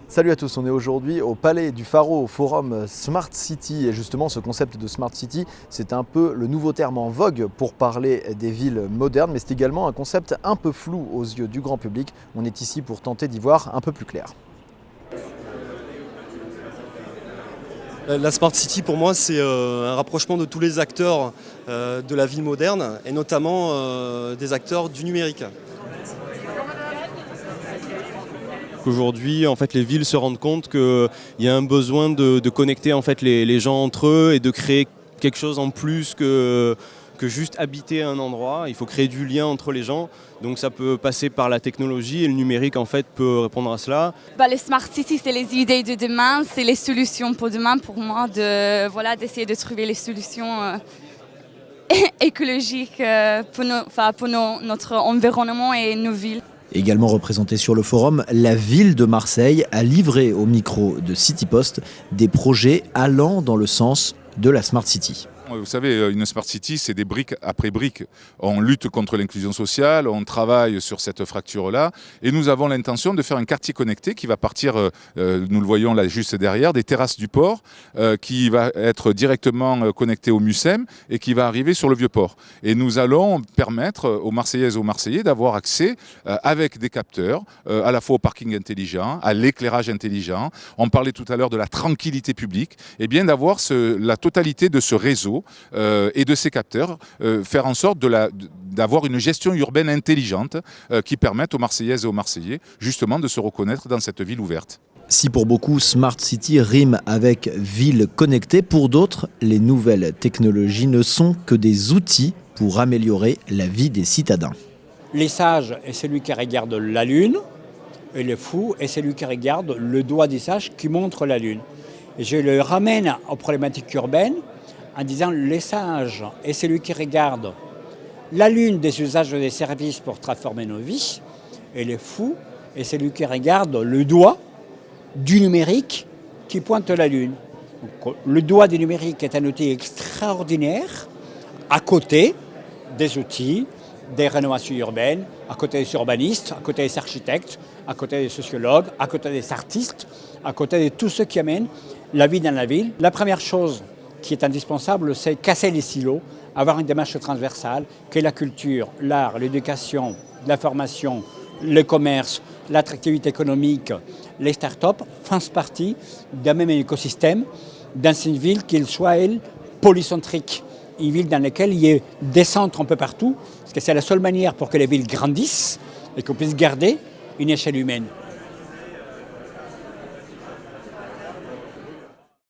Salut à tous, on est aujourd'hui au Palais du Pharo, au forum Smart City. Et justement, ce concept de Smart City, c'est un peu le nouveau terme en vogue pour parler des villes modernes, mais c'est également un concept un peu flou aux yeux du grand public. On est ici pour tenter d'y voir un peu plus clair. La Smart City, pour moi, c'est un rapprochement de tous les acteurs de la ville moderne, et notamment des acteurs du numérique. Aujourd'hui, en fait, les villes se rendent compte qu'il y a un besoin de connecter en fait, les gens entre eux et de créer quelque chose en plus que juste habiter un endroit. Il faut créer du lien entre les gens. Donc ça peut passer par la technologie et le numérique en fait peut répondre à cela. Les Smart Cities, c'est les idées de demain, c'est les solutions pour demain pour moi, d'essayer de trouver les solutions écologiques pour notre environnement et nos villes. Également représentée sur le forum, la ville de Marseille a livré au micro de City Post des projets allant dans le sens de la Smart City. Vous savez, une Smart City, c'est des briques après briques. On lutte contre l'inclusion sociale, on travaille sur cette fracture-là et nous avons l'intention de faire un quartier connecté qui va partir, nous le voyons là juste derrière, des terrasses du port, qui va être directement connecté au MUSEM et qui va arriver sur le Vieux-Port. Et nous allons permettre aux Marseillaises et aux Marseillais d'avoir accès avec des capteurs, à la fois au parking intelligent, à l'éclairage intelligent. On parlait tout à l'heure de la tranquillité publique, et bien d'avoir la totalité de ce réseau et de ces capteurs, faire en sorte d'avoir une gestion urbaine intelligente qui permette aux Marseillaises et aux Marseillais justement de se reconnaître dans cette ville ouverte. Si pour beaucoup Smart City rime avec ville connectée, pour d'autres, les nouvelles technologies ne sont que des outils pour améliorer la vie des citadins. Les sages est celui qui regarde la lune, et le fou est celui qui regarde le doigt des sages qui montre la lune. Et je le ramène aux problématiques urbaines en disant les sages est celui qui regarde la lune des usages et des services pour transformer nos vies, et le fou est celui qui regarde le doigt du numérique qui pointe la lune. Donc, le doigt du numérique est un outil extraordinaire à côté des outils des rénovations urbaines, à côté des urbanistes, à côté des architectes, à côté des sociologues, à côté des artistes, à côté de tous ceux qui amènent la vie dans la ville. La première chose qui est indispensable, c'est casser les silos, avoir une démarche transversale, que la culture, l'art, l'éducation, la formation, le commerce, l'attractivité économique, les start-up fassent partie d'un même écosystème, dans une ville qui soit, elle, polycentrique. Une ville dans laquelle il y ait des centres un peu partout, parce que c'est la seule manière pour que les villes grandissent et qu'on puisse garder une échelle humaine.